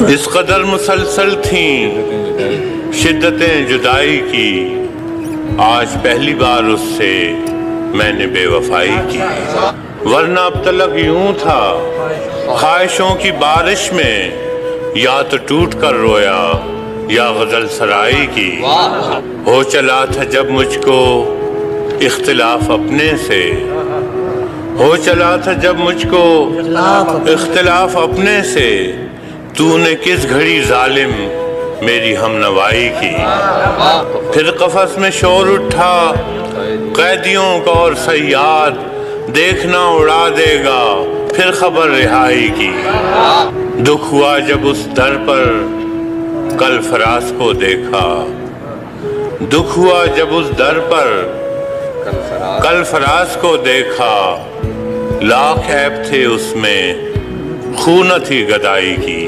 اس قدر مسلسل تھیں شدتیں جدائی کی، آج پہلی بار اس سے میں نے بے وفائی کی، ورنہ اب تلک یوں تھا خواہشوں کی بارش میں یا تو ٹوٹ کر رویا یا غزل سرائی کی۔ ہو چلا تھا جب مجھ کو اختلاف اپنے سے، ہو چلا تھا جب مجھ کو اختلاف اپنے سے، تو نے کس گھڑی ظالم میری ہم نوائی کی۔ پھر قفس میں شور اٹھا قیدیوں کا اور صیاد، دیکھنا اڑا دے گا پھر خبر رہائی کی۔ دکھ ہوا جب اس در پر کل فراز کو دیکھا، دکھ ہوا جب اس در پر کل فراز کو دیکھا، لاکھ عیب تھے اس میں خو نہ تھی گدائی کی۔